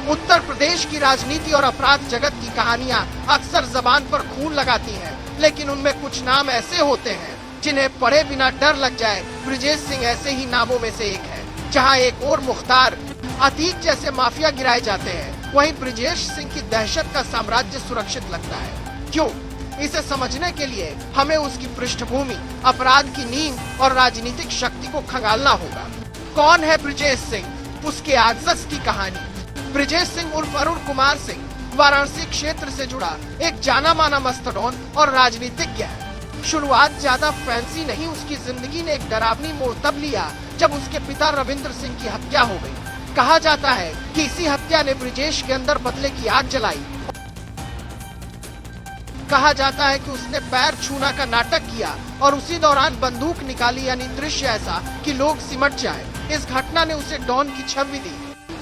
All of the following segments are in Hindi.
उत्तर प्रदेश की राजनीति और अपराध जगत की कहानियां अक्सर जबान पर खून लगाती हैं, लेकिन उनमें कुछ नाम ऐसे होते हैं जिन्हें पढ़े बिना डर लग जाए। ब्रिजेश सिंह ऐसे ही नामों में से एक है। जहां एक और मुख्तार, अतीक जैसे माफिया गिराए जाते हैं, वहीं ब्रिजेश सिंह की दहशत का साम्राज्य सुरक्षित लगता है। क्यों? इसे समझने के लिए हमें उसकी पृष्ठभूमि, अपराध की नींव और राजनीतिक शक्ति को खंगालना होगा। कौन है ब्रिजेश सिंह? उसके आगजस की कहानी। ब्रिजेश सिंह उर्फ अरुण कुमार सिंह वाराणसी क्षेत्र से जुड़ा एक जाना माना मस्तडॉन और राजनीतिज्ञ है। शुरुआत ज्यादा फैंसी नहीं, उसकी जिंदगी ने एक डरावनी मोड़ तब लिया जब उसके पिता रविंद्र सिंह की हत्या हो गई। कहा जाता है कि इसी हत्या ने ब्रिजेश के अंदर बदले की आग जलाई। कहा जाता है कि उसने पैर छूना का नाटक किया और उसी दौरान बंदूक निकाली, यानी दृश्य ऐसा कि लोग सिमट जाए। इस घटना ने उसे डॉन की छवि दी।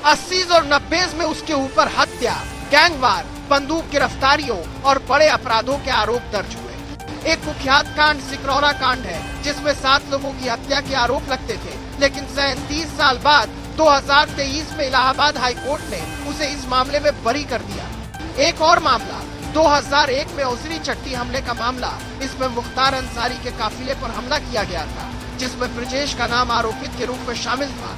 80s और 90s में उसके ऊपर हत्या, गैंगवार, बंदूक गिरफ्तारियों और बड़े अपराधों के आरोप दर्ज हुए। एक कुख्यात कांड सिकरौरा कांड है, जिसमें 7 लोगों की हत्या के आरोप लगते थे, लेकिन 37 साल बाद 2023 में इलाहाबाद हाई कोर्ट ने उसे इस मामले में बरी कर दिया। एक और मामला 2001 में ओसरी चट्टी हमले का मामला। इसमें मुख्तार अंसारी के काफिले पर हमला किया गया था, जिसमें ब्रिजेश का नाम आरोपित के रूप में शामिल था।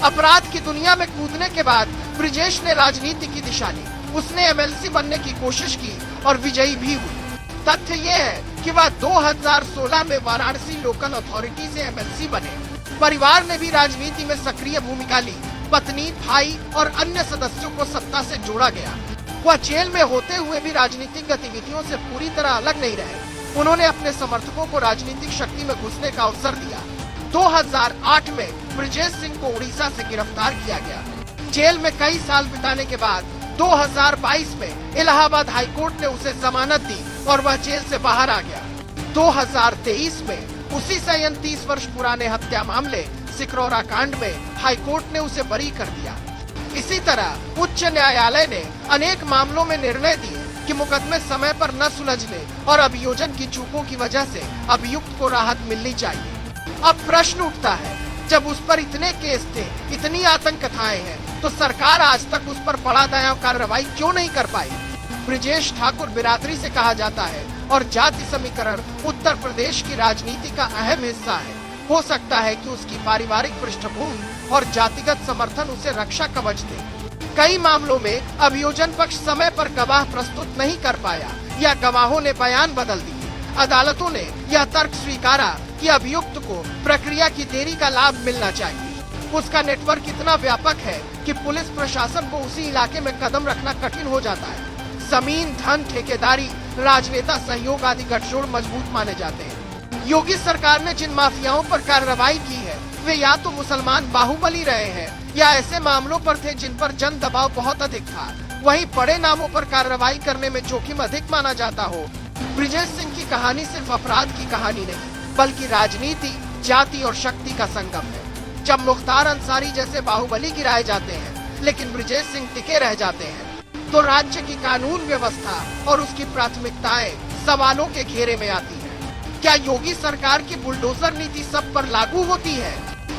अपराध की दुनिया में कूदने के बाद ब्रिजेश ने राजनीति की दिशा ली। उसने एमएलसी बनने की कोशिश की और विजयी भी हुई। तथ्य ये है कि वह 2016 में वाराणसी लोकल अथॉरिटी से एमएलसी बने। परिवार ने भी राजनीति में सक्रिय भूमिका ली। पत्नी, भाई और अन्य सदस्यों को सत्ता से जोड़ा गया। वह जेल में होते हुए भी राजनीतिक गतिविधियों से पूरी तरह अलग नहीं रहे। उन्होंने अपने समर्थकों को राजनीतिक शक्ति में घुसने का अवसर दिया। 2008 में ब्रिजेश सिंह को उड़ीसा से गिरफ्तार किया गया। जेल में कई साल बिताने के बाद 2022 में इलाहाबाद हाई कोर्ट ने उसे जमानत दी और वह जेल से बाहर आ गया। 2023 में उसी 37 वर्ष पुराने हत्या मामले सिकरौरा कांड में हाई कोर्ट ने उसे बरी कर दिया। इसी तरह उच्च न्यायालय ने अनेक मामलों में निर्णय दिए कि मुकदमे समय पर न सुलझने और अभियोजन की चूकों की वजह से अभियुक्त को राहत मिलनी चाहिए। अब प्रश्न उठता है, जब उस पर इतने केस थे, इतनी आतंक कथाएं हैं, तो सरकार आज तक उस पर बड़ा दया कार्रवाई क्यों नहीं कर पाई? ब्रिजेश ठाकुर बिरादरी से कहा जाता है और जाति समीकरण उत्तर प्रदेश की राजनीति का अहम हिस्सा है। हो सकता है कि उसकी पारिवारिक पृष्ठभूमि और जातिगत समर्थन उसे रक्षा कवच दे। कई मामलों में अभियोजन पक्ष समय पर गवाह प्रस्तुत नहीं कर पाया या गवाहों ने बयान बदल दिए। अदालतों ने यह तर्क स्वीकारा कि अभियुक्त को प्रक्रिया की देरी का लाभ मिलना चाहिए। उसका नेटवर्क इतना व्यापक है कि पुलिस प्रशासन को उसी इलाके में कदम रखना कठिन हो जाता है। जमीन, धन, ठेकेदारी, राजनेता सहयोग आदि गठजोड़ मजबूत माने जाते हैं। योगी सरकार ने जिन माफियाओं पर कार्रवाई की है, वे या तो मुसलमान बाहुबली रहे हैं या ऐसे मामलों पर थे जिन पर जन दबाव बहुत अधिक था। वहीं बड़े नामों पर कार्रवाई करने में जोखिम अधिक माना जाता हो। ब्रिजेश सिंह की कहानी सिर्फ अपराध की कहानी नहीं, बल्कि राजनीति, जाति और शक्ति का संगम है। जब मुख्तार अंसारी जैसे बाहुबली गिराए जाते हैं, लेकिन ब्रिजेश सिंह टिके रह जाते हैं, तो राज्य की कानून व्यवस्था और उसकी प्राथमिकताएं सवालों के घेरे में आती हैं। क्या योगी सरकार की बुलडोजर नीति सब पर लागू होती है,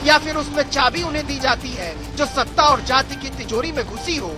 या फिर उसमें चाबी उन्हें दी जाती है जो सत्ता और जाति की तिजोरी में घुसी हो?